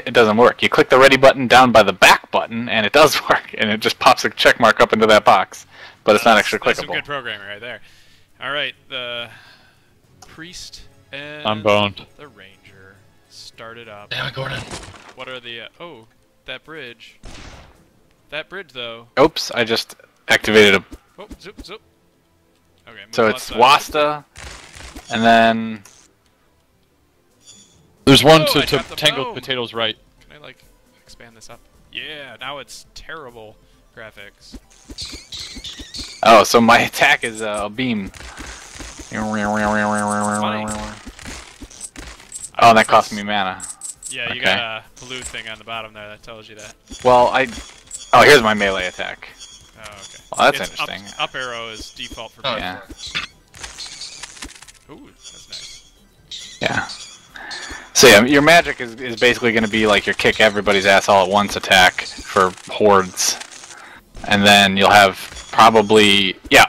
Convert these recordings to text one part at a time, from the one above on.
it doesn't work. You click the ready button down by the back button, and it does work, and it just pops a check mark up into that box. But it's not actually clickable. That's some good programming right there. All right, the priest and I'm boned. the ranger started up. Damn it, Gordon. What are the... oh, that bridge. That bridge, though. Oops, I just activated a... Oh, zoop, zoop. Okay, So it's Wasta, and then... There's one Oh, to tangle bone. potatoes right. Can I, like, expand this up? Yeah, now it's terrible graphics. Oh, so my attack is a beam. Oh, and that cost me mana. Yeah, you Okay. got a blue thing on the bottom there that tells you that. Well, oh, here's my melee attack. Oh, okay. Well, that's It's interesting. Up arrow is default for Oh, Yeah. Ooh, that's nice. Yeah. So yeah, your magic is basically going to be like your kick everybody's ass all at once attack for hordes, and then you'll have probably your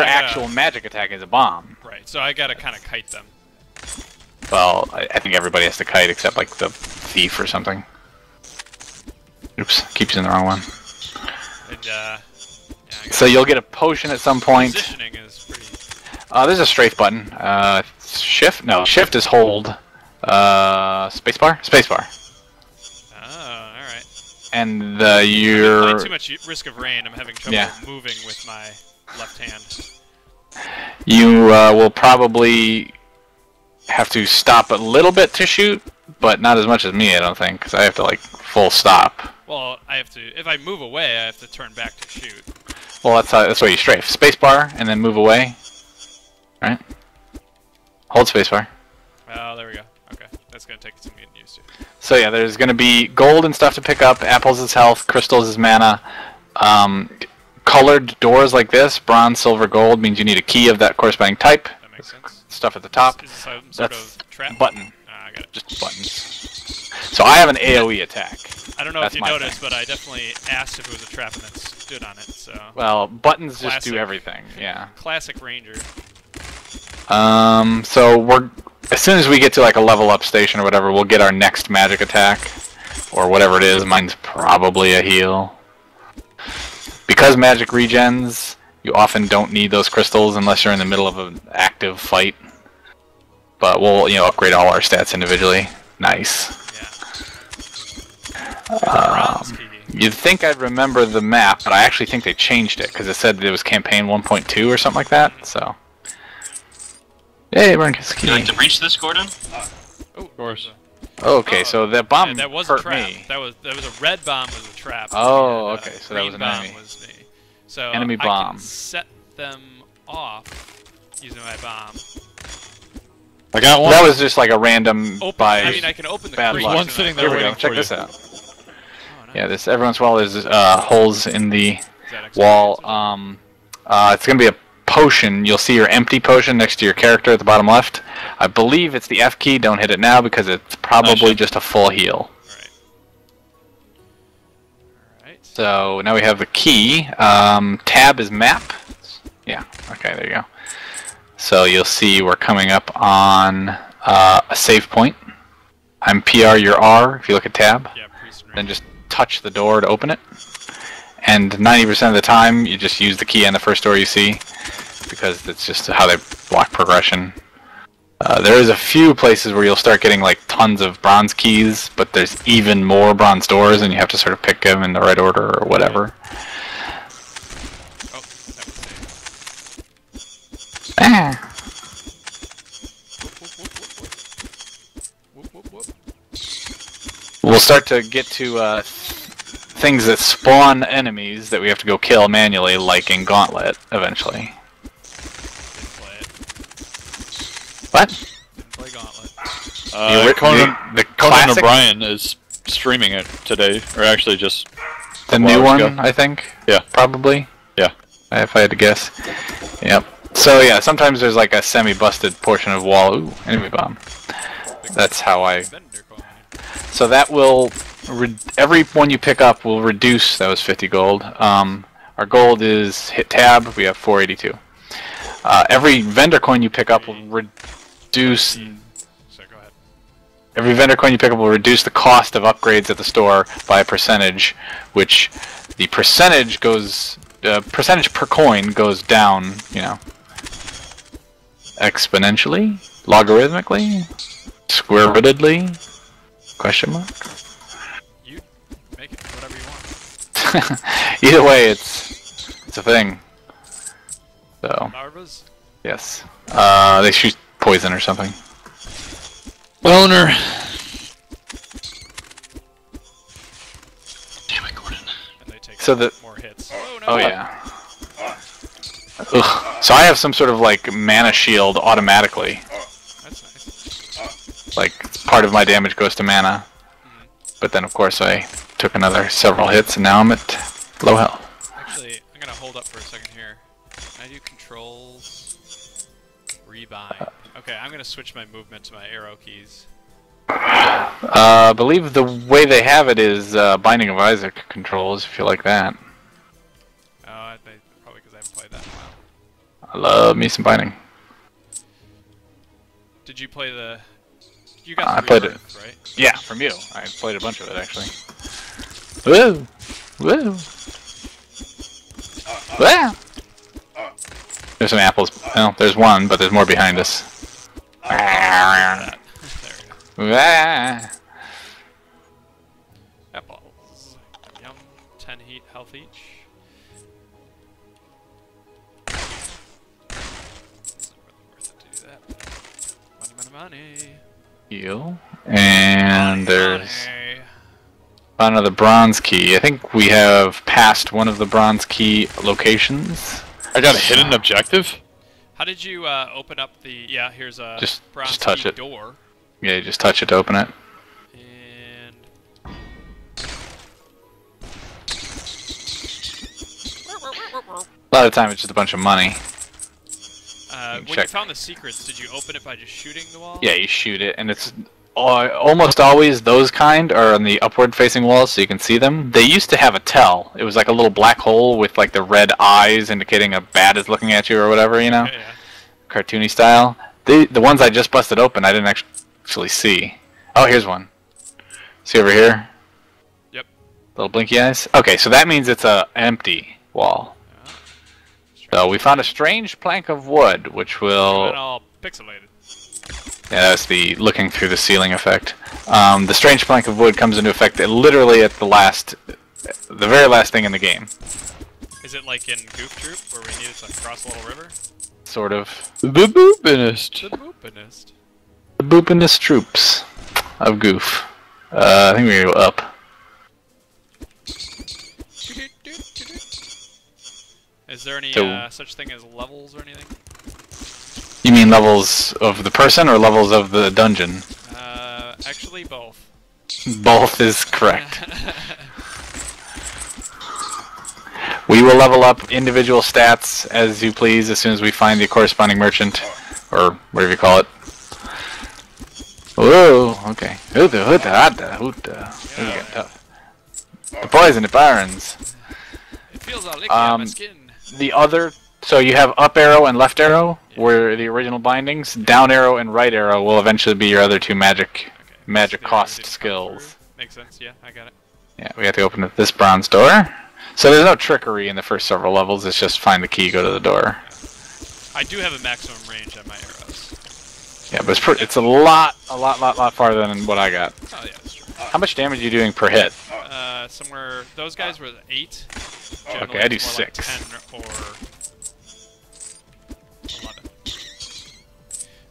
actual magic attack is a bomb. Right, so I gotta kind of kite them. Well, I think everybody has to kite except like the thief or something. Oops, keeps using the wrong one. And yeah, So you'll get a potion at some point. positioning is pretty. There's a strafe button. Shift? No, shift is hold. Spacebar? Spacebar. Oh, alright. And You're playing too much Risk of Rain. I'm having trouble Yeah. moving with my left hand. you will probably have to stop a little bit to shoot, but not as much as me, I don't think, because I have to like full stop. Well, I have to. If I move away, I have to turn back to shoot. Well, that's why you strafe. Spacebar and then move away. Right? Hold spacebar. Oh, there we go. Okay, that's gonna take some getting used to. So yeah, there's going to be gold and stuff to pick up. Apples is health, crystals is mana. Colored doors like this, bronze, silver, gold, means you need a key of that corresponding type. That makes sense. Stuff at the top. Is this some sort That's of trap? button. I got it. Just buttons. So I have an AoE attack. I don't know That's if you my noticed, thing. but I definitely asked if it was a trap and then stood on it. So. Well, buttons just Classic. do everything. Yeah. Classic Ranger. So as soon as we get to like a level up station or whatever, we'll get our next magic attack, or whatever it is. Mine's probably a heal. Because magic regens, you often don't need those crystals unless you're in the middle of an active fight. But we'll upgrade all our stats individually. Nice. Yeah. Bronze key. You'd think I'd remember the map, but I actually think they changed it because it said it was campaign 1.2 or something like that. So. Hey, we're in Would you like to breach this, Gordon? Oh, of course. Okay, so that bomb that was a hurt trap. me. That was a red bomb was a trap. Oh, and, okay, so that was green an bomb enemy. was me. So Enemy I bomb. can set them off using my bomb. I got one. That was just like a random by I mean, I can open the bad crate luck. One and sitting I there Here we can- go. waiting Check for this you. out. Oh, nice. Yeah, this every once in a while there's holes in the Is that extra wall. points? It's gonna be a potion. You'll see your empty potion next to your character at the bottom left. I believe it's the F key. Don't hit it now because it's probably just a full heal. Alright. So now we have the key. Tab is map. Yeah. Okay. There you go. So you'll see we're coming up on a save point. I'm PR. You're R. If you look at tab, Yeah, priest and then ranger. just touch the door to open it. And 90% of the time, you just use the key on the first door you see, because that's just how they block progression. There is a few places where you'll start getting like tons of bronze keys, but there's even more bronze doors, and you have to sort of pick them in the right order or whatever. Oh, that was safe. Ah. Whoop, whoop, whoop. We'll start to get to things that spawn enemies that we have to go kill manually, like in Gauntlet, eventually. Didn't play it. What? Didn't play Gauntlet. The Conan classic, O'Brien is streaming it today, or actually just the couple new hours one, ago. I think. Yeah. Probably. Yeah. If I had to guess. Yep. So yeah, sometimes there's like a semi-busted portion of wall. Ooh, enemy bomb. That's how I. Vendor coin. So that will every one you pick up will reduce. That was 50 gold. Our gold is hit tab. We have 482. Every vendor coin you pick up will reduce. So go ahead. Every vendor coin you pick up will reduce the cost of upgrades at the store by a percentage, which the percentage goes, percentage per coin goes down, you know, exponentially, logarithmically, square rootedly, question mark? You make it whatever you want. Either way, it's a thing. So, Larvas? yes. They shoot poison or something. Boner. Damn it, Gordon. And they take So the more hits. Oh, no. Oh yeah. Ugh. So I have some sort of like mana shield automatically. That's nice. Like part of my damage goes to mana. But then of course I took another several hits and now I'm at low health. Actually, I'm gonna hold up for a second here. Can I do controls? Rebind. Okay, I'm gonna switch my movement to my arrow keys. I believe the way they have it is Binding of Isaac controls, if you like that. Oh, probably because I haven't played that in a while. I love me some Binding. Did you play the... You got I the played it. Rebirth, right? Yeah, from you. I played a bunch of it actually. Woo! Woo! Woo! There's some apples. Well, there's one, but there's more behind us. There we go. Ah. Apples. Yum. 10 health each. Isn't really worth it to do that. Money, money, money. Heal. And there's Money. another bronze key. I think we have passed one of the bronze key locations. I got a hidden objective? How did you open up the... Yeah, here's a Just bronze touch key it. door. Yeah, you just touch it to open it. And... A lot of the time it's just a bunch of money. when you check. found the secrets, did you open it by just shooting the wall? Yeah, you shoot it, and it's almost always those kind are on the upward facing walls so you can see them. They used to have a tell. It was like a little black hole with like the red eyes indicating a bat is looking at you or whatever, you know? Okay, yeah. Cartoony style. The ones I just busted open I didn't actually see. Oh, here's one. See over here? Yep. Little blinky eyes? Okay, so that means it's a empty wall. Oh. So we found a strange plank of wood, which will... And all pixelated. Yeah, that's the looking through the ceiling effect. The strange plank of wood comes into effect literally at the very last thing in the game. Is it like in Goof Troop, where we needed to cross a little river? Sort of. The boopinist. The boopinist. The boopinest troops of Goof. I think we're gonna go up. Is there any So- such thing as levels or anything? You mean levels of the person or levels of the dungeon? Actually both. Both is correct. We will level up individual stats as you please as soon as we find the corresponding merchant, or whatever you call it. Whoa, okay. Hoota, hoota, hoota, hoota. This is getting tough. The poison, it burns. It feels all licky on my skin. The other, so you have up arrow and left arrow, were the original bindings. Down arrow and right arrow will eventually be your other two magic The cost didn't come skills. through. Makes sense, yeah, I got it. Yeah, we have to open this bronze door. So there's no trickery in the first several levels, it's just find the key, go to the door. I do have a maximum range on my arrows. Yeah, but it's a lot farther than what I got. Oh yeah, that's true. How much damage are you doing per hit? Somewhere, those guys were 8. Generally, Okay, I do it's more like 6. 10 or 11.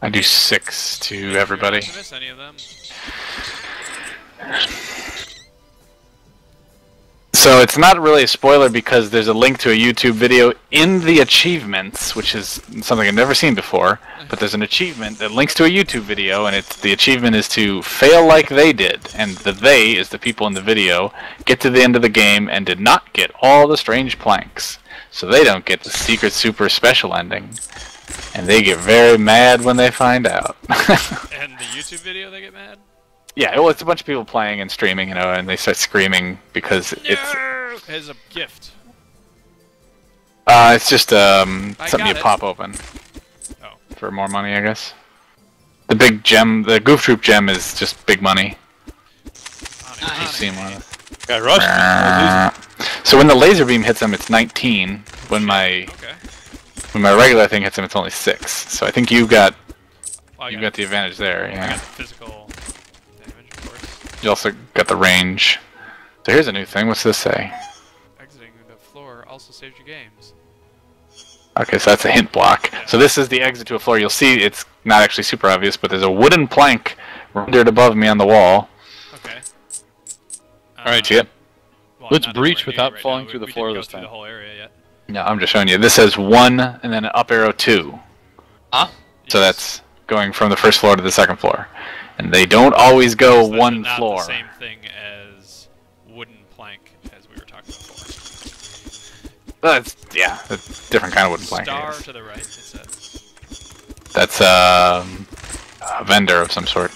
I do 6 to everybody. Did I miss any of them? So it's not really a spoiler because there's a link to a YouTube video in the achievements, which is something I've never seen before. But there's an achievement that links to a YouTube video, and the achievement is to fail like they did. And the they is the people in the video, get to the end of the game and did not get all the strange planks. So they don't get the secret super special ending. And they get very mad when they find out. And the YouTube video, they get mad? Yeah, well, it's a bunch of people playing and streaming, you know, and they start screaming because it's As a gift. just something you got it. pop open Oh. for more money, I guess. The big gem, the Goof Troop gem is just big money. Onyx, You've seen one. Got rushed. So when the laser beam hits him, it's 19. When my regular thing hits him, it's only 6. So I think you've got the advantage there. I Yeah. got the physical damage, of course. You also got the range. So here's a new thing. What's this say? Exiting the floor also saves you games. Okay, so that's a hint block. So this is the exit to a floor. You'll see it's not actually super obvious, but there's a wooden plank rendered above me on the wall. Okay. Alright, See it? Well, Let's not that breach we're without right falling now. through the We floor didn't go this through time. the whole area yet. No, I'm just showing you. This says 1 and then an up arrow 2. Huh? So that's going from the first floor to the second floor. And they don't always go So those one are not floor. the same thing as wooden plank, as we were talking before. That's, yeah, a different kind of wooden plank. I Star guess. to the right, it says. That's a vendor of some sort.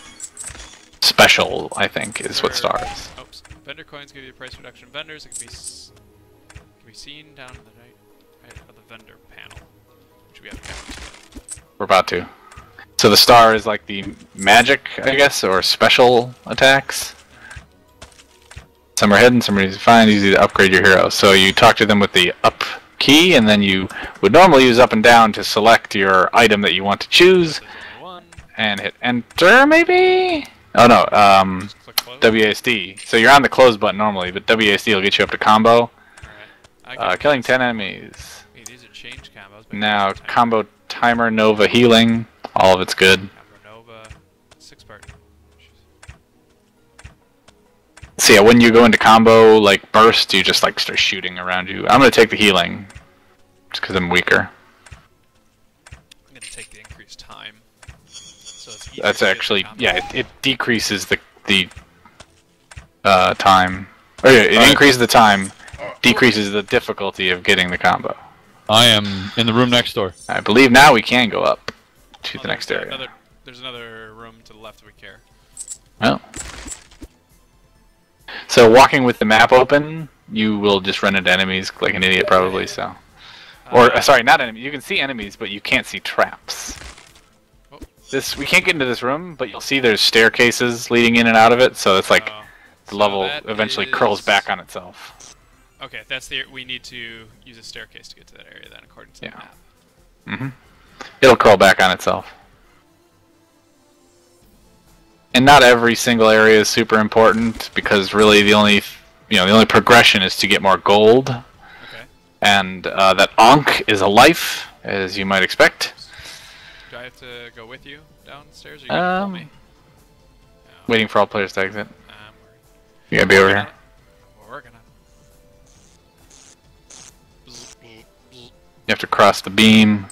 Special, I think, is what star is. Oops. Vendor coins give you a price reduction. Vendors, it can be seen down in the right of the vendor panel, which we haven't covered yet. We're about to. So the star is like the magic, I guess, or special attacks. Some are hidden, some are easy to find, easy to upgrade your hero. So you talk to them with the up key, and then you would normally use up and down to select your item that you want to choose, and hit enter, maybe? Oh no, Just click close. WASD. So you're on the close button normally, but WASD will get you up to combo. Alright. Killing 10 enemies. Hey, these are change combos. but Now, these are timer. combo timer, Nova healing. All of it's good. Combo Nova, 6-part. So yeah, when you go into combo, like burst, you just like start shooting around you. I'm gonna take the healing, just because I'm weaker. I'm gonna take the increased time. So it's easier That's to get actually, the combo. yeah, it decreases the time. Or yeah, it Alright. increases the time, decreases the difficulty of getting the combo. I am in the room next door. I believe now we can go up to Oh, the next there's area. There's another room to the left if we care. Well. So walking with the map open, you will just run into enemies like an idiot probably, so. Or, sorry, not enemies. You can see enemies, but you can't see traps. Oh. We can't get into this room, but you'll see there's staircases leading in and out of it, so it's like the so level that eventually curls is- back on itself. Okay, that's we need to use a staircase to get to that area then, according to the Yeah. map. Mm-hmm. It'll curl back on itself. And not every single area is super important, because really the only progression is to get more gold. Okay. And that Ankh is a life, as you might expect. Do I have to go with you downstairs, or you gonna pull me? No. Waiting for all players to exit. I'm worried. You gotta be over here. We're working on it. You have to cross the beam.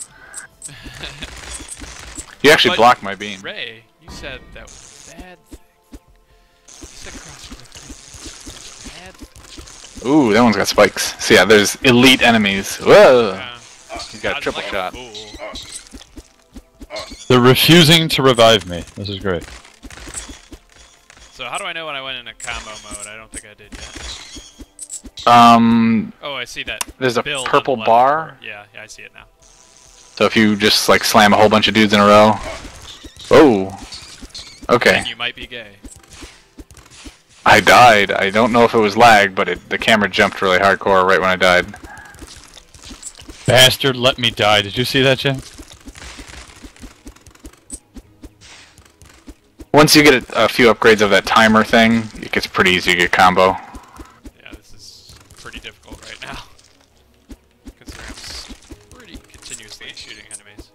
You actually But- blocked my beam. Ray, you said that was a bad thing. You said cross the thing. Bad thing. Ooh, that one's got spikes. So yeah, there's elite enemies. Whoa! Yeah. He's got a Dodged triple like shot. fool. They're refusing to revive me. This is great. So how do I know when I went into combo mode? I don't think I did yet. Oh, I see that. There's a build on purple the left bar. corner. Yeah, I see it now. So if you just like slam a whole bunch of dudes in a row. Oh. Okay. And you might be gay. I died. I don't know if it was lag, but the camera jumped really hardcore right when I died. Bastard, let me die. Did you see that, Jim? Once you get a few upgrades of that timer thing, it gets pretty easy to get combo. Yeah, this is pretty difficult right now. Considering I'm pretty continuously shooting enemies.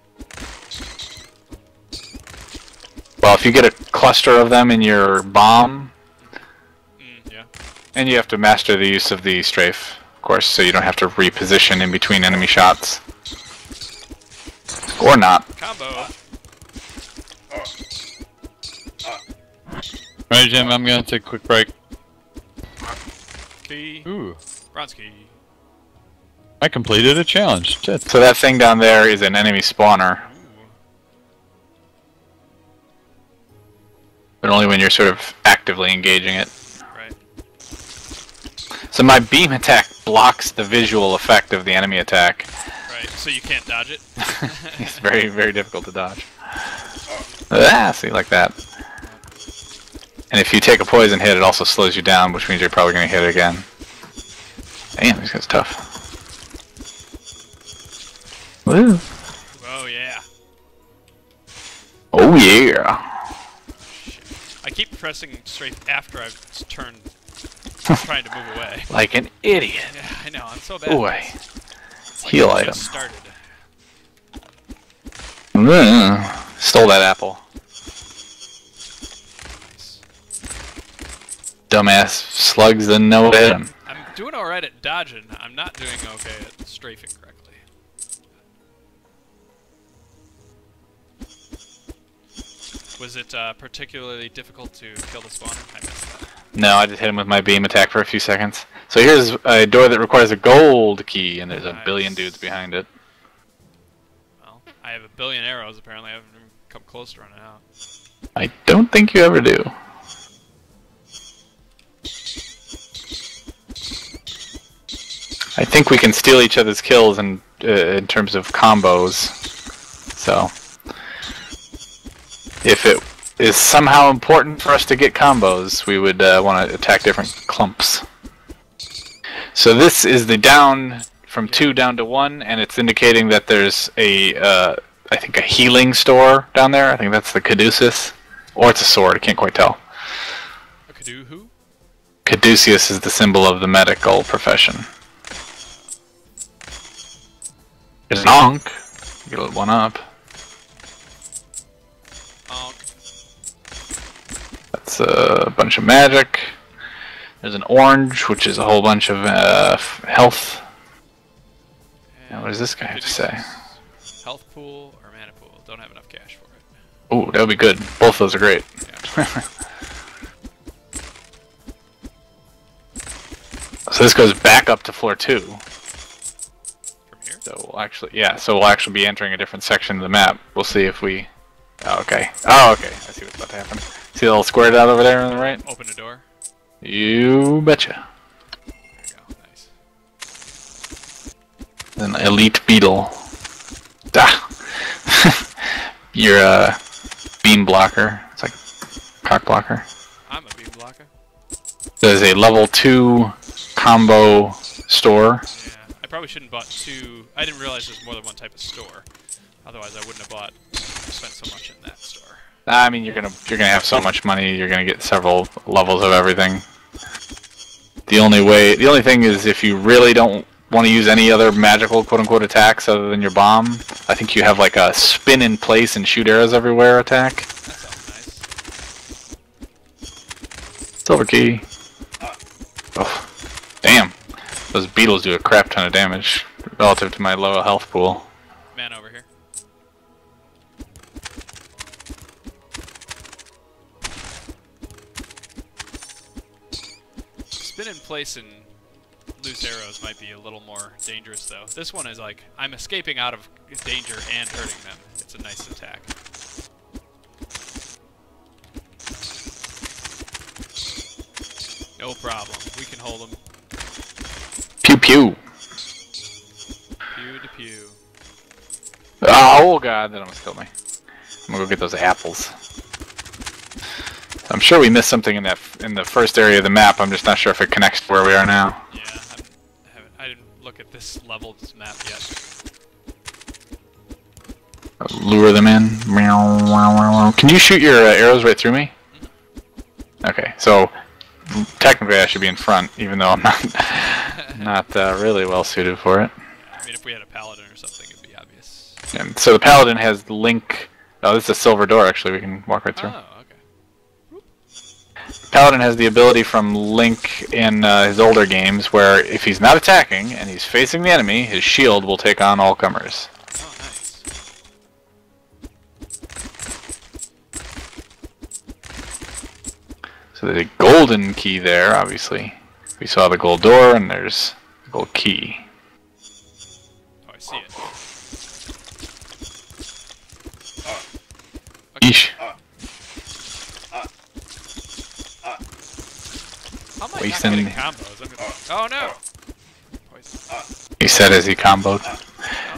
Well, if you get a cluster of them in your bomb, Yeah. and you have to master the use of the strafe, of course, so you don't have to reposition in between enemy shots. Or not. Combo! Right, Jim, I'm gonna take a quick break. Key. Ooh. Bronze key. I completed a challenge. Shit. So that thing down there is an enemy spawner, Ooh. but only when you're sort of actively engaging it. Right. So my beam attack blocks the visual effect of the enemy attack. Right, so you can't dodge it? It's very, very difficult to dodge. Ah, see, like that. And if you take a poison hit, it also slows you down, which means you're probably going to hit it again. Damn, this guy's tough. Woo. Oh yeah. Oh yeah. I keep pressing straight after I've turned, trying to move away. Like an idiot. Yeah, I know. I'm so bad. Boy. Like Heal I item. just started. Stole that apple. Nice. Dumbass slugs didn't know what hit him. I'm doing alright at dodging. I'm not doing okay at strafing correctly. Was it particularly difficult to kill the spawner? I missed that. No, I just hit him with my beam attack for a few seconds. So here's a door that requires a gold key, and there's a billion dudes behind it. Well, I have a billion arrows apparently. I haven't even come close to running out. I don't think you ever do. I think we can steal each other's kills in terms of combos. So, if it is somehow important for us to get combos, we would want to attack different clumps. So this is the down from 2 down to 1, and it's indicating that there's a, I think a healing store down there. I think that's the Caduceus. Or it's a sword, I can't quite tell. A Caduceus? Caduceus is the symbol of the medical profession. There's an Ankh. Get a one up. That's a bunch of magic. There's an orange, which is a whole bunch of health. Now, what does this guy have to say? Health pool or mana pool? Don't have enough cash for it. Ooh, that would be good. Both those are great. Yeah. So this goes back up to floor 2. From here? So we'll actually, yeah. So we'll actually be entering a different section of the map. We'll see if we. Oh, okay. Oh, okay. I see what's about to happen. See the little squared out over there on the right? Open the door. You betcha. There you go. Nice. An elite beetle. Ah. You're a beam blocker. It's like cock blocker. I'm a beam blocker. There's a level 2 combo store. Yeah. I probably shouldn't have bought 2. I didn't realize there's more than one type of store. Otherwise, I wouldn't have spent so much in that store. I mean, you're gonna have so much money. You're gonna get several levels of everything. The only thing is if you really don't want to use any other magical quote-unquote attacks other than your bomb, I think you have like a spin in place and shoot arrows everywhere attack. That sounds nice. Silver key. Oh, damn. Those beetles do a crap ton of damage relative to my low health pool. Man over here. Spin in place and loose arrows might be a little more dangerous though. This one is like, I'm escaping out of danger and hurting them. It's a nice attack. No problem. We can hold them. Pew pew. Pew to pew. Oh god, that almost killed me. I'm gonna go get those apples. I'm sure we missed something in the first area of the map. I'm just not sure if it connects to where we are now. Yeah, I didn't look at this leveled map yet. Lure them in. Can you shoot your arrows right through me? Okay, so technically I should be in front, even though I'm not really well suited for it. I mean, if we had a paladin or something, it'd be obvious. And so the paladin has link. Oh, this is a silver door. Actually, we can walk right through. Oh, okay. Paladin has the ability from Link in his older games where if he's not attacking and he's facing the enemy, his shield will take on all comers. Oh, nice. So there's a golden key there, obviously. We saw the gold door and there's the gold key. Oh, I see it. Yeesh. How am I not Wasting- getting combos? Oh no! Poison. He said as he comboed. Oh,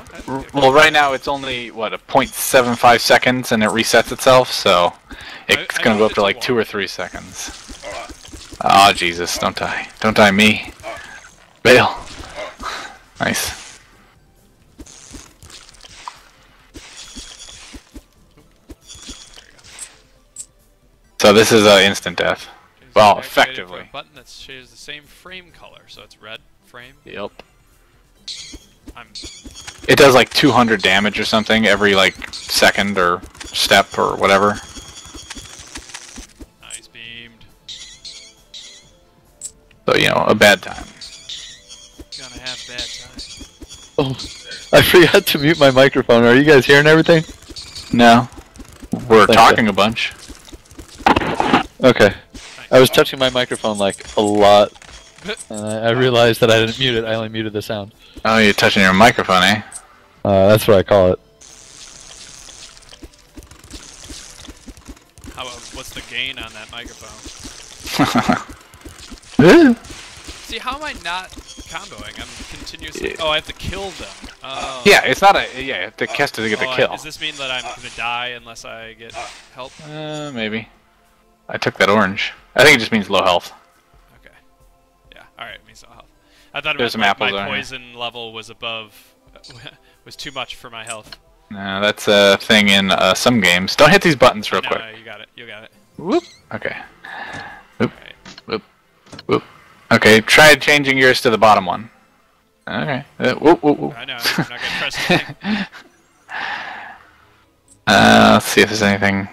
okay. Well, right now it's only what a 0.75 seconds, and it resets itself, so it's gonna go up to like 2 or 3 seconds. Oh Jesus! Don't die! Don't die me! Bail! Nice. So this is instant death. Well, effectively. A button that shares the same frame color, so it's red frame. Yep. It does like 200 damage or something every like second or step or whatever. Nice beamed. So you know, a bad time. Gonna have bad time. Oh, I forgot to mute my microphone. Are you guys hearing everything? No, we're talking a bunch. Okay. I was touching my microphone like a lot, and I realized that I didn't mute it. I only muted the sound. Oh, you're touching your microphone, eh? That's what I call it. How about, what's the gain on that microphone? See, how am I not comboing? I'm continuously. Oh, I have to kill them. Oh. Yeah, it's not a. Yeah, the cast to get the kill. Does this mean that I'm gonna die unless I get help? Maybe. I took that orange. I think it just means low health. Okay. Yeah. All right. It means low health. I thought There's it meant some my apples poison level was above, was too much for my health. No, that's a thing in some games. Don't hit these buttons real quick. No, you got it. You got it. Whoop. Okay. Whoop. Right. Whoop. Whoop. Okay. Try changing yours to the bottom one. Okay. Whoop. Whoop. Whoop. I know. I'm not gonna press anything. Let's see if there's anything.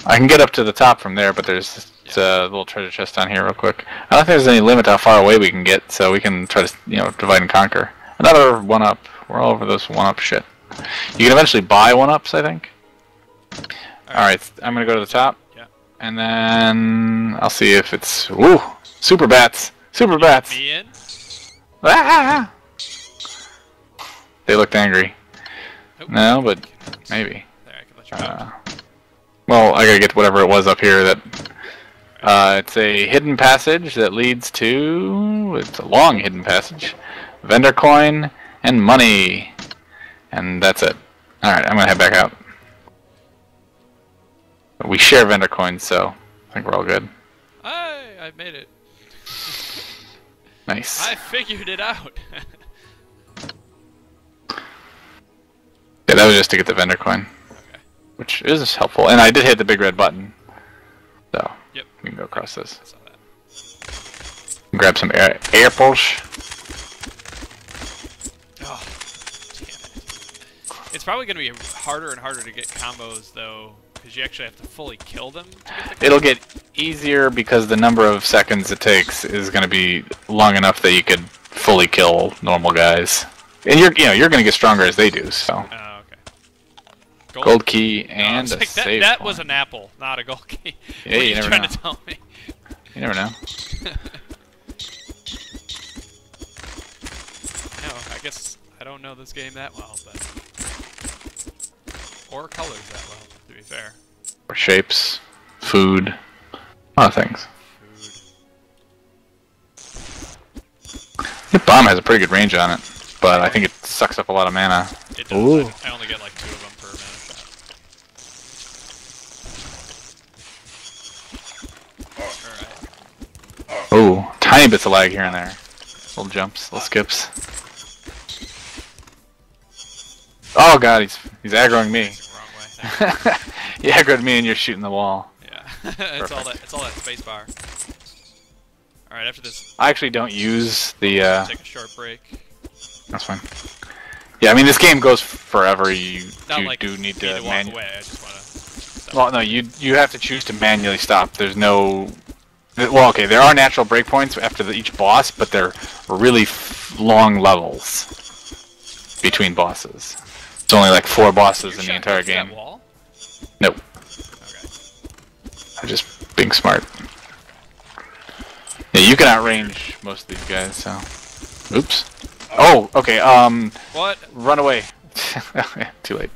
I can get up to the top from there, but there's a little treasure chest down here real quick. I don't think there's any limit to how far away we can get, so we can try to, you know, divide and conquer. Another 1-up. We're all over this 1-up shit. You can eventually buy 1-ups, I think. Alright, I'm gonna go to the top. Yeah. And then I'll see if it's... Woo! Super bats! Super bats! Me in? Ah! They looked angry. Oh. No, but maybe. There, I can let you out. Well, I gotta get whatever it was up here that... it's a hidden passage that leads to... It's a long hidden passage. Vendor coin and money. And that's it. Alright, I'm gonna head back out. We share vendor coins, so I think we're all good. I made it. Nice. I figured it out. Yeah, that was just to get the vendor coin. Okay. Which is helpful. And I did hit the big red button. So, Yep. we can go across this. I saw that. Grab some apples. Oh, damn it. It's probably going to be harder and harder to get combos, though, because you actually have to fully kill them to get the It'll get easier because the number of seconds it takes is going to be long enough that you could fully kill normal guys. And you're going to get stronger as they do, so. Oh, okay. Gold key and a like save that point. was an apple, not a gold key. Yeah, what are you you never trying know. to tell me? You never know. No, I guess I don't know this game that well, but... Or colors that well, to be fair. Or shapes, food, a lot of things. The bomb has a pretty good range on it, but I think it sucks up a lot of mana. It does. Ooh. I only get like 2 of them per mana shot. Alright. Ooh, tiny bits of lag here and there. Little jumps, little skips. Oh god, he's aggroing me. Wrong way. He aggroed me and you're shooting the wall. Yeah. It's all that space bar. Alright, after this, I actually don't use the take a short break. that's fine. Yeah, I mean this game goes forever. You Not like do need me to walk away, I just wanna... Well, no, you have to choose to manually stop. There's no... Well, okay, there are natural breakpoints after each boss, but they're really long levels between bosses. It's only like 4 bosses in the entire game. That wall? Nope. Okay. I'm just being smart. Yeah, you can outrange most of these guys, so... Oops. Oh, okay, What? run away. Too late.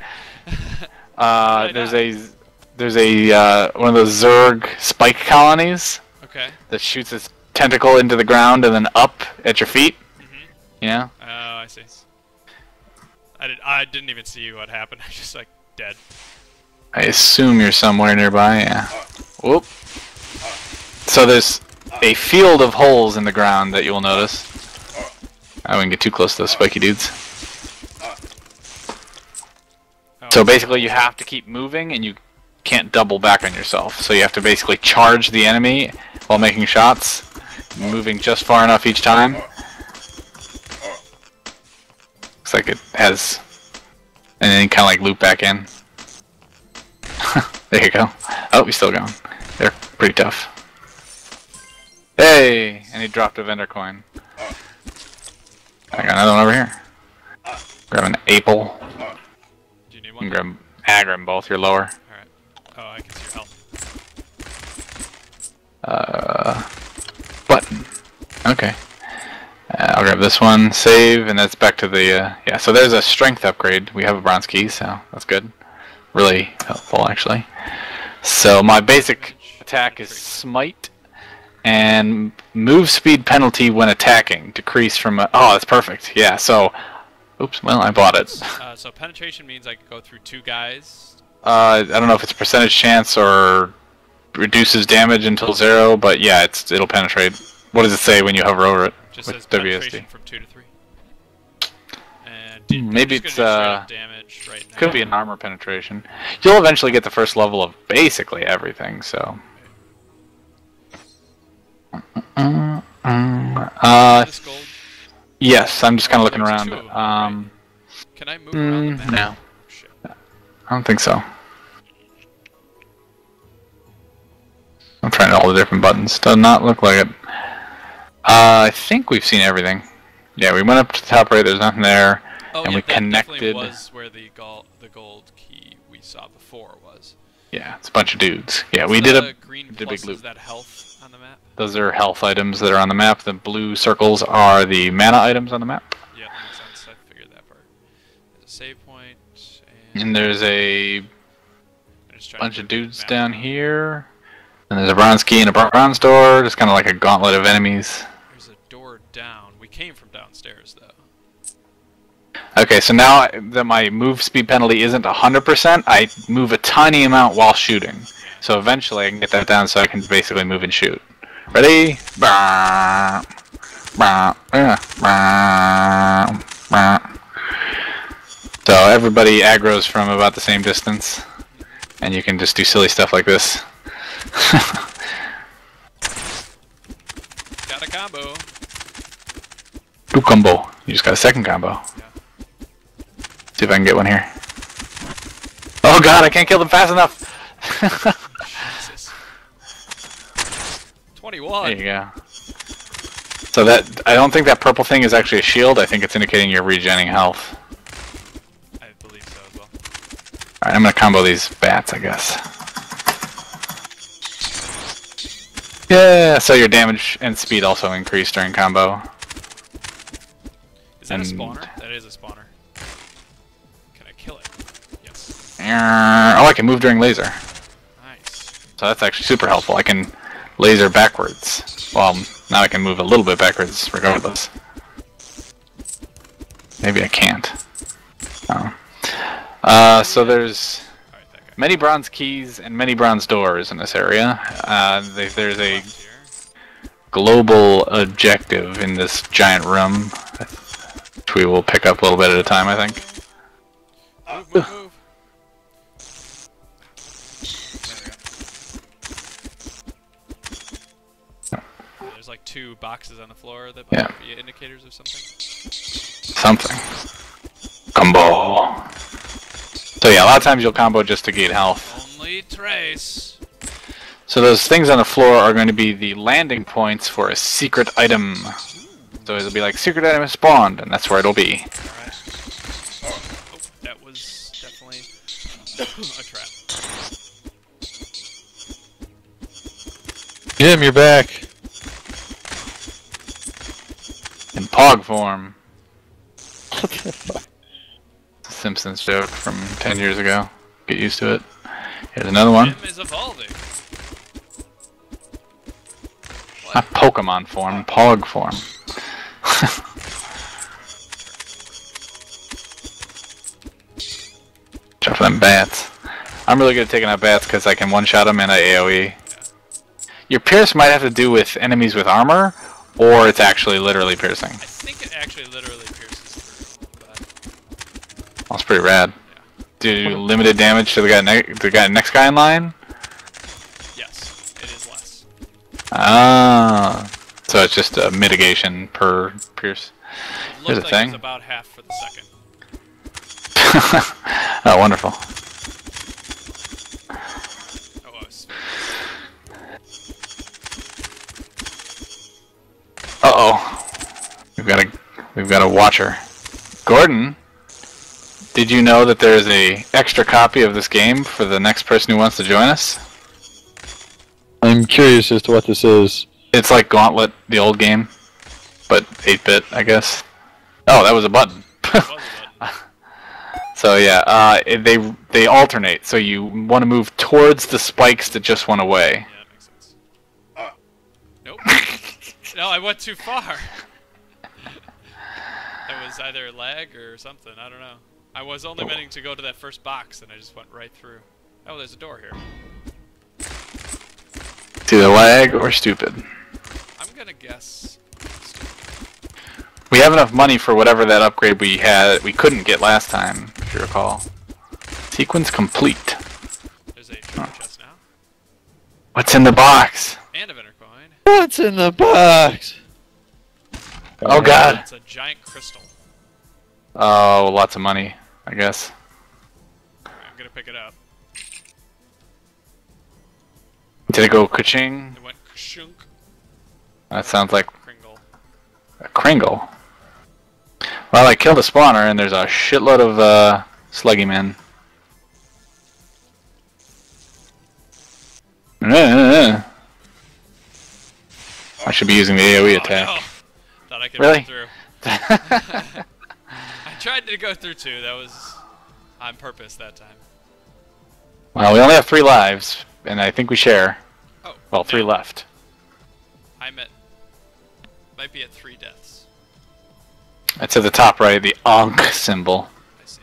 There's a one of those Zerg spike colonies Okay. that shoots its tentacle into the ground and then up at your feet. Mm-hmm. You know? Oh, I see. I didn't even see what happened. I just like dead. I assume you're somewhere nearby, yeah. Whoop. So there's a field of holes in the ground that you will notice. I wouldn't get too close to those spiky dudes. So basically you have to keep moving and you can't double back on yourself. So you have to basically charge the enemy while making shots, moving just far enough each time. Looks like it has... And then you kind of like loop back in. There you go. Oh, he's still going. They're pretty tough. Hey! And he dropped a vendor coin. I got another one over here. Grab an apple. Do you need You one? can grab them both, you're lower. Alright. Oh, I can see your health. Button. Okay. I'll grab this one, save, and that's back to the, yeah, so there's a strength upgrade. We have a bronze key, so that's good. Really helpful, actually. So my basic attack is smite, and move speed penalty when attacking. Decrease from, oh, that's perfect, yeah, so, oops, well, I bought it. So penetration means I can go through 2 guys. I don't know if it's percentage chance or reduces damage until 0, but yeah, it'll penetrate. What does it say when you hover over it? Just With says WSD. penetration from 2 to 3. And Maybe I'm just it's gonna do straight up damage right now. could be an armor penetration. You'll eventually get the first level of basically everything, so. This gold. Yes, I'm just kind of looking There's around. 2 of them, right? Can I move around the map? No, Shit. I don't think so. I'm trying all the different buttons. Does not look like it. I think we've seen everything. Yeah, we went up to the top right. There's nothing there, Oh, and yeah, we that connected. definitely was where the gold key we saw before was. Yeah, it's a bunch of dudes. Yeah, What's we did the a green did a plus, big loop. is that health on the map? Those are health items that are on the map. The blue circles are the mana items on the map. Yeah, makes sense. I figured that part. There's a save point, And there's a I'm just trying bunch to of do the dudes map down now. here. And there's a bronze key and a bronze door. Just kind of like a gauntlet of enemies. There's a door down. We came from downstairs, though. Okay, so now that my move speed penalty isn't 100%, I move a tiny amount while shooting. So eventually I can get that down so I can basically move and shoot. Ready? Bah, bah, bah, bah. So everybody aggroes from about the same distance. And you can just do silly stuff like this. Got a combo. Two combo. You just got a second combo. Yeah. See if I can get one here. Oh god, I can't kill them fast enough! Jesus. 21. There you go. So that, I don't think that purple thing is actually a shield, I think it's indicating you're regenning health. I believe so as well. Alright, I'm gonna combo these bats, I guess. Yeah, so your damage and speed also increase during combo. Is that a And- spawner? That is a spawner. Can I kill it? Yes. Oh, I can move during laser. Nice. So that's actually super helpful. I can laser backwards. Well, now I can move a little bit backwards regardless. Maybe I can't. Oh. So there's Alright, that guy. many bronze keys and many bronze doors in this area. There's a Left here. global objective in this giant room, which we will pick up a little bit at a time, I think. Move, move, move. There's like 2 boxes on the floor that might be indicators of something. Something. Combo. So yeah, a lot of times you'll combo just to gain health. Only trace. So those things on the floor are going to be the landing points for a secret item. So it'll be like, secret item has spawned, and that's where it'll be. Alright. Oh, that was definitely a trap. Jim, you're back. In Pog form. Simpsons joke from 10 years ago. Get used to it. Here's another one. Jim is evolving. Not Pokemon form, Pog form. for them bats. I'm really good at taking out bats because I can one-shot them and I AoE. Yeah. Your pierce might have to do with enemies with armor, or it's actually literally piercing. I think it actually literally pierces through, but... That's pretty rad. Yeah. Do limited damage to the guy next guy in line? Yes, it is less. Ah, so it's just a mitigation per pierce. It Here's looked a like thing. it was about half for the second. Oh, wonderful. Oh, I was... Uh-oh. We've got a watcher. Gordon, did you know that there is a extra copy of this game for the next person who wants to join us? I'm curious as to what this is. It's like Gauntlet, the old game, but 8-bit, I guess. Oh, that was a button. It was a button. So yeah, they alternate. So you want to move towards the spikes that just went away. Yeah, that makes sense. Nope. No, I went too far. It was either lag or something. I don't know. I was only meaning to go to that first box, and I just went right through. Oh, there's a door here. It's either lag or stupid. I'm gonna guess. We have enough money for whatever that upgrade we couldn't get last time, if you recall. Sequence complete. There's a treasure chest now. What's in the box? And a vendor coin. What's in the box? Oh god. It's a giant crystal. Oh, lots of money, I guess. Alright, I'm gonna pick it up. Did it go ka-ching? It went kshunk. That sounds like Kringle. a Kringle. Well, I killed a spawner and there's a shitload of sluggy men. I should be using the AoE attack. No. Thought I could Really? run through. I tried to go through too. That was on purpose that time. Well, we only have 3 lives, and I think we share. Oh. Well, 3 no. left. I'm at... Might be at 3 deaths. It's at the top right, the Ankh symbol. I see.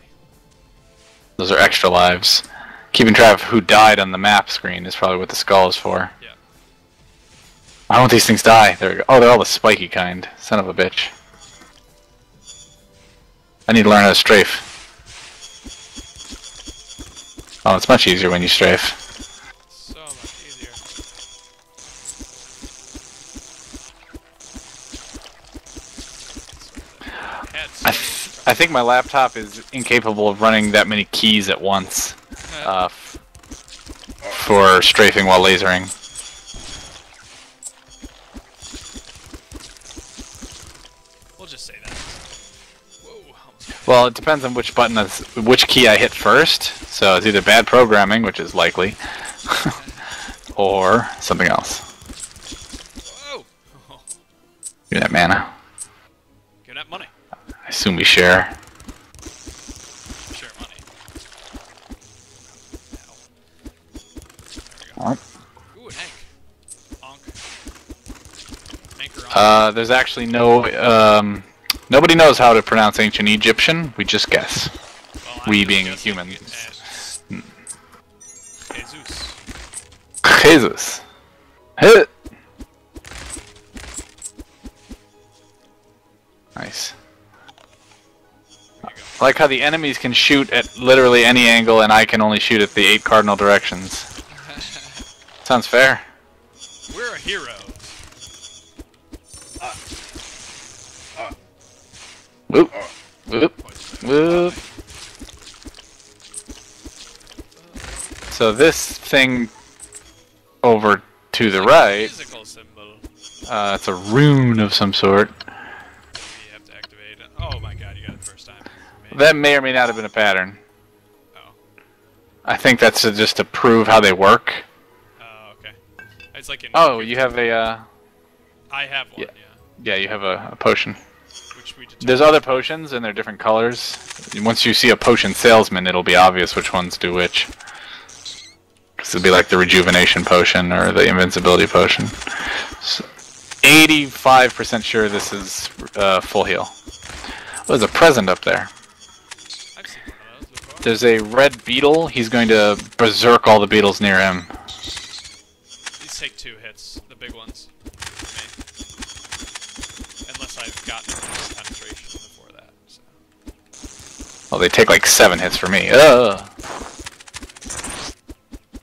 Those are extra lives. Keeping track of who died on the map screen is probably what the skull is for. Yeah. Why don't these things die? There we go. Oh, they're all the spiky kind. Son of a bitch. I need to learn how to strafe. Oh, it's much easier when you strafe. So much easier. I think my laptop is incapable of running that many keys at once for strafing while lasering. We'll just say that. Whoa, almost. Well, it depends on which button, which key I hit first. So it's either bad programming, which is likely, or something else. Whoa! Oh, Give me that mana. give that money. I assume we share. Share money. Ow. There we go. Alright. Ooh, an Hank. Onk. Anchor on. There's actually no. Nobody knows how to pronounce ancient Egyptian. We just guess. Well, We just being guessing humans. as Jesus. Jesus. Hit. Nice. There you I like how the enemies can shoot at literally any angle, and I can only shoot at the 8 cardinal directions. go. Sounds fair. We're a hero. Whoop. Whoop. Whoop. So this thing over to the right, Physical symbol. it's a rune of some sort. You have to activate it. Oh my god, you got it the first time. Amazing. That may or may not have been a pattern. Oh. I think that's just to prove how they work. Oh, okay. It's like in. Oh, you have a, I have one, yeah. yeah. Yeah, you have a potion. Which we determined. There's other potions, and they're different colors. Once you see a potion salesman, it'll be obvious which ones do which. Because it'll be like the rejuvenation potion or the invincibility potion. So, 85% sure this is full heal. Oh, there's a present up there. I've seen one of those before. There's a red beetle. He's going to berserk all the beetles near him. These take 2 hits, the big ones. For me. Unless I've gotten penetration before that. So. Well, they take like 7 hits for me. Ugh.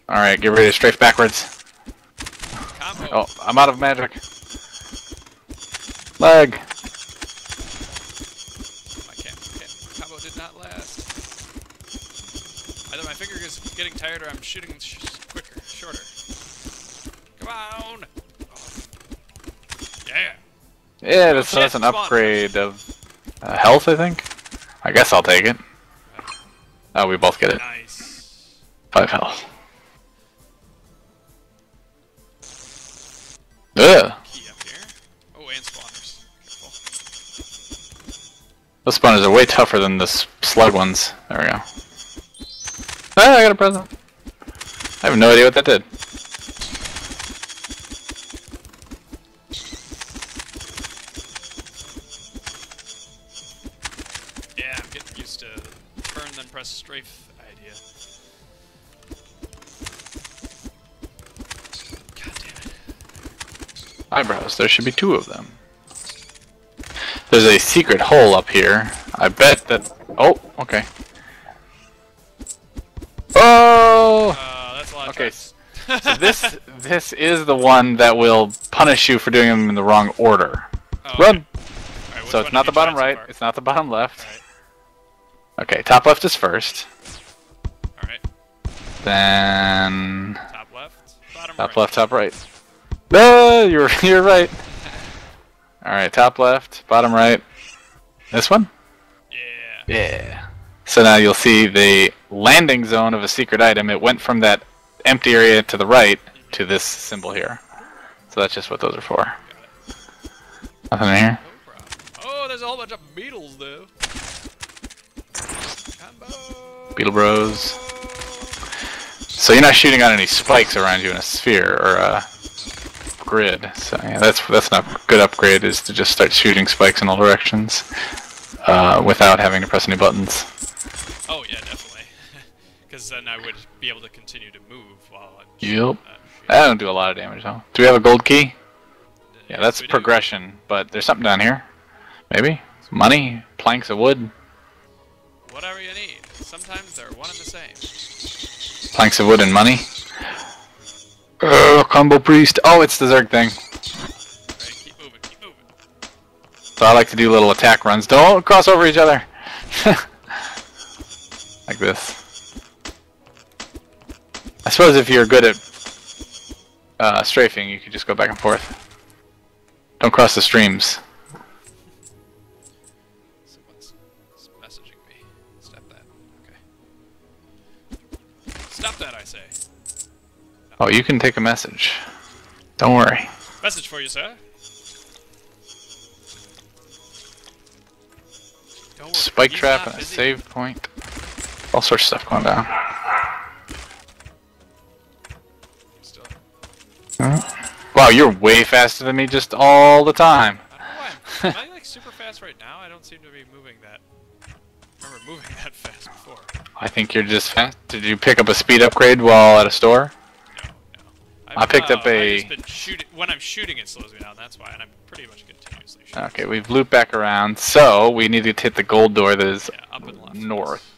Alright, get ready to strafe backwards. Combo. Oh, I'm out of magic. Leg. Combo did not last. Either my finger is getting tired or I'm shooting quicker, shorter. Come on! Yeah! Yeah, that's an upgrade of health, I think. I guess I'll take it. Oh, we both get it. Nice. 5 health. Ugh. Key up here. Oh, and spawners. Careful. Those spawners are way tougher than the slug ones. There we go. Ah, I got a present. I have no idea what that did. Yeah, I'm getting used to turn then press strafe idea. God damn it. Eyebrows. There should be 2 of them. There's a secret hole up here. I bet that... Oh, okay. Oh! That's a lot of Okay, times. so this is the one that will punish you for doing them in the wrong order. Oh, Run! okay. Alright, So it's not the bottom right, it's not the bottom left. Alright. Okay, top left is first. Alright. Then... Top left, bottom Top right. left, top right. No, you're right. Alright, top left, bottom right. This one? Yeah. Yeah. So now you'll see the landing zone of a secret item. It went from that empty area to the right to this symbol here. So that's just what those are for. Nothing in here? No problem. Oh, there's a whole bunch of beetles, though. Combo. Beetle Bros. So you're not shooting on any spikes around you in a sphere or a grid. So yeah, that's not a good upgrade, is to just start shooting spikes in all directions without having to press any buttons. Oh, yeah, definitely. Because then I would be able to continue to move while I'm Yep. shooting. That don't do a lot of damage though. Do we have a gold key? Yeah, Yes, that's we do. progression, but there's something down here. Maybe? Money? Planks of wood? Whatever you need. Sometimes they're one and the same. Planks of wood and money? Combo priest. Oh, it's the Zerg thing. Alright, keep moving, keep moving. So I like to do little attack runs. Don't cross over each other! Like this. I suppose if you're good at strafing, you could just go back and forth. Don't cross the streams. Someone's messaging me. Stop that. Okay. Stop that, I say. Oh, you can take a message. Don't worry. Message for you, sir. Don't worry. Spike he's trap not and a busy. save point. All sorts of stuff going down. Still. Wow, you're way faster than me just all the time. I don't know why. Am I like super fast right now? I don't seem to be moving that. I remember moving that fast before. I think you're just fast. Did you pick up a speed upgrade while at a store? No, no. I picked up a- I've just been shooting. When I'm shooting, it slows me down. That's why, and I'm pretty much continuously shooting. Okay, we've looped back around, so we need to hit the gold door that is Yeah, up and left. north.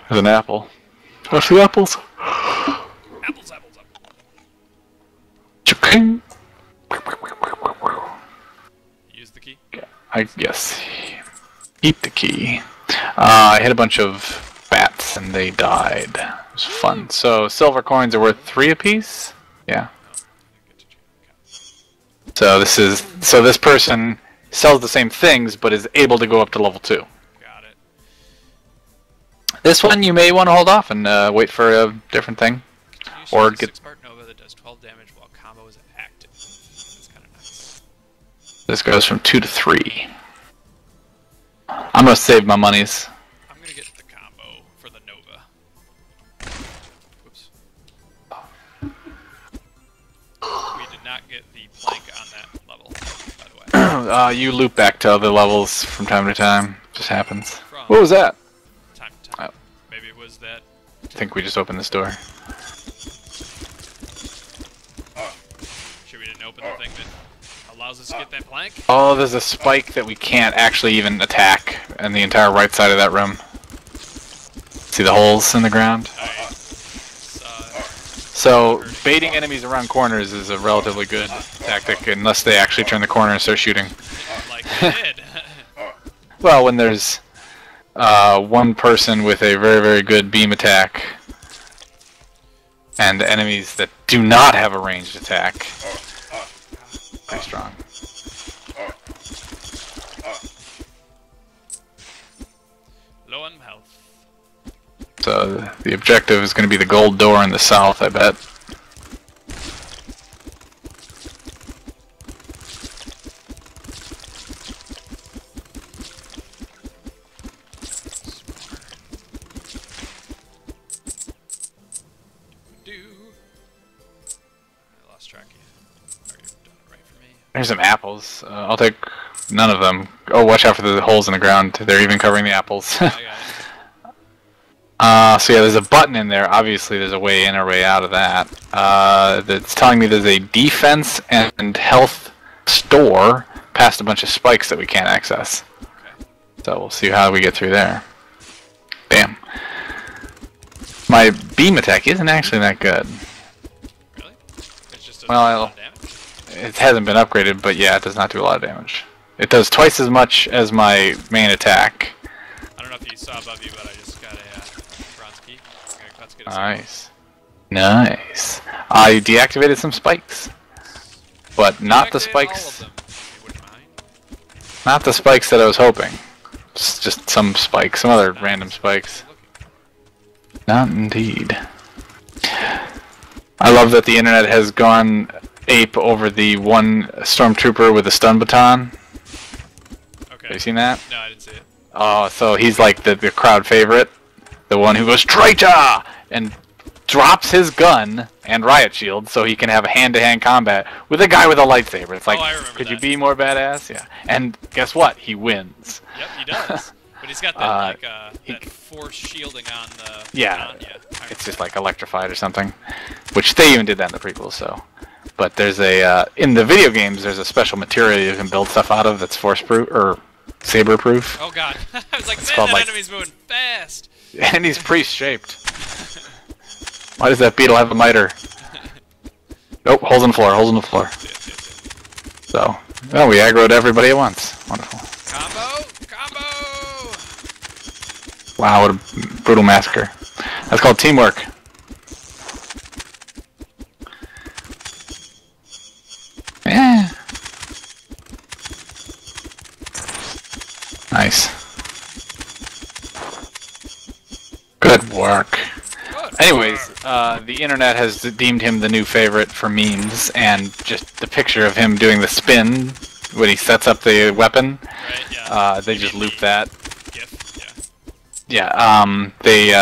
There's an apple. Watch the apples. Apples, apples, apples. Cha-ping. Use the key. I guess. Eat the key. I hit a bunch of bats and they died. It was fun. So silver coins are worth 3 apiece. Yeah. So this person sells the same things but is able to go up to level 2. Got it. This one you may want to hold off and wait for a different thing. Or Or get get 6-part Nova that does 12 damage while combo is active. That's kind of nice. this goes from 2 to 3. I'm gonna save my monies. I'm gonna get the combo for the Nova. Whoops. We did not get the plank on that level, by the way. You loop back to other levels from time to time. Just happens. From What was that? time to think we just opened this door. Sure we didn't open the thing that allows us to get that plank? Oh, there's a spike that we can't actually even attack in the entire right side of that room. See the holes in the ground? Alright. So, baiting enemies around corners is a relatively good tactic, unless they actually turn the corner and start shooting. Like they did. Well, when there's one person with a very, very good beam attack, and enemies that do not have a ranged attack, pretty strong. Low on health. So, the objective is going to be the gold door in the south, I bet. I lost track of you. Already done it right for me. There's some apples. I'll take none of them. Oh, watch out for the holes in the ground. They're even covering the apples. I got it. So yeah, there's a button in there. Obviously, there's a way in or way out of that. That's telling me there's a defense and health store past a bunch of spikes that we can't access. Okay. So we'll see how we get through there. Damn. My beam attack isn't actually that good. Really? It's just a Well, lot of damage? it hasn't been upgraded, but yeah, it does not do a lot of damage. It does twice as much as my main attack. I don't know if you saw above you, but I just got a bronze key. Let's get a Nice. Nice. I deactivated some spikes. But not the Deactivate all of spikes. them, if you wouldn't mind. Not the spikes that I was hoping. Just some spikes, some other random spikes. Not indeed. I love that the internet has gone ape over the one stormtrooper with a stun baton. Okay. Have you seen that? No, I didn't see it. Oh, so he's like the crowd favorite. The one who goes, "Traitor!" and drops his gun and riot shield so he can have hand-to-hand combat with a guy with a lightsaber. It's like, I remember could you that. be more badass? Yeah. And guess what? He wins. Yep, he does. But he's got that he- that force shielding on the Yeah, baton. Yeah. it's just like electrified or something, which they even did that in the prequels. So, but there's a in the video games there's a special material you can build stuff out of that's force proof or saber proof, Oh god. I was like, It's man, called, that like- enemy's moving fast. and he's priest shaped. Why does that beetle have a miter? Nope, holes in the floor, holes in the floor. So, oh, we aggroed everybody at once. Wonderful. Combo! Combo! Wow, what a brutal massacre. That's called teamwork. Yeah. Nice. Good work. Good. Anyways, the internet has deemed him the new favorite for memes, and just the picture of him doing the spin when he sets up the weapon, Right, yeah. they just loop that. GIF, Yeah, they,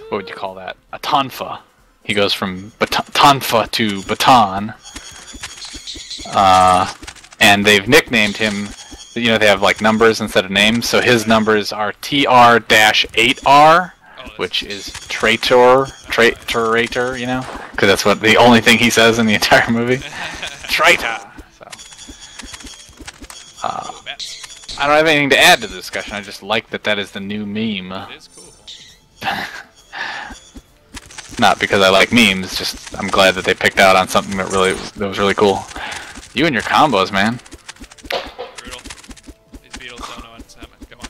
what would you call that? A tonfa. He goes from tonfa to baton. And they've nicknamed him, you know, they have like numbers instead of names, so his numbers are TR-8R, which is traitor, you know, because that's what the only thing he says in the entire movie. Traitor! So, Ooh, bats. I don't have anything to add to the discussion, I just like that that is the new meme. It is cool. Not because I like memes, just I'm glad that they picked out on something that was really cool. You and your combos, man. Brutal. These beetles don't know what's happening. Go on.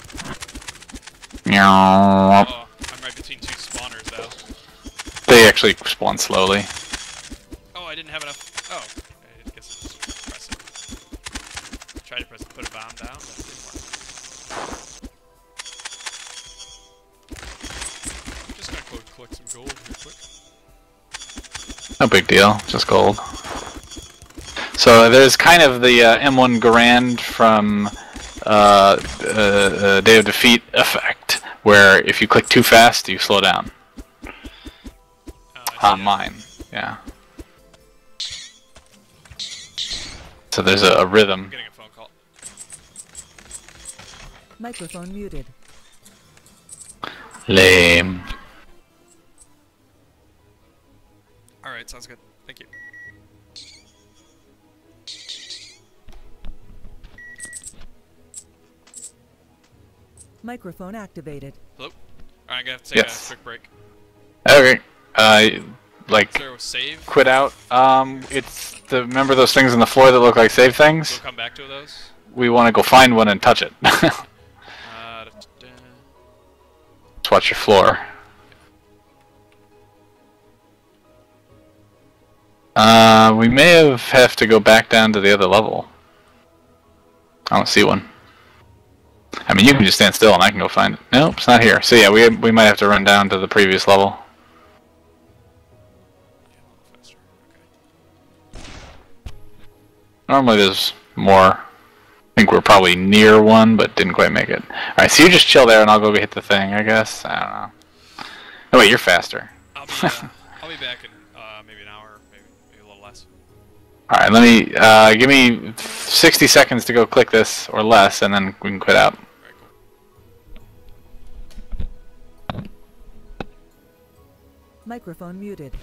Meow. Oh, I'm right between two spawners, though. They actually spawn slowly. Oh, I didn't have enough. Oh, I guess I just press it. Tried to put a bomb down, but it didn't work. I'm just gonna collect some gold real quick. No big deal, just gold. So there's kind of the M1 Garand from Day of Defeat effect, where if you click too fast, you slow down. On mine, yeah. So there's a I'm rhythm. getting a phone call. Microphone muted. Lame. Alright, sounds good. Thank you. Microphone activated. Hello? Alright, I gotta take Yes. a quick break. Okay. Like, Is there a save? quit out. It's the, remember those things on the floor that look like save We'll things? come back to those. We want to go find one and touch it. Da-da-da. Let's watch your floor. We may have to go back down to the other level. I don't see one. I mean, you can just stand still and I can go find it. Nope, it's not here. So yeah, we might have to run down to the previous level. Faster. Okay. Normally there's more. I think we're probably near one, but didn't quite make it. Alright, so you just chill there and I'll go hit the thing, I guess. I don't know. Oh wait, you're faster. I'll be back in maybe an hour, maybe a little less. Alright, let me, give me 60 seconds to go click this, or less, and then we can quit out. Alright, cool. Microphone muted.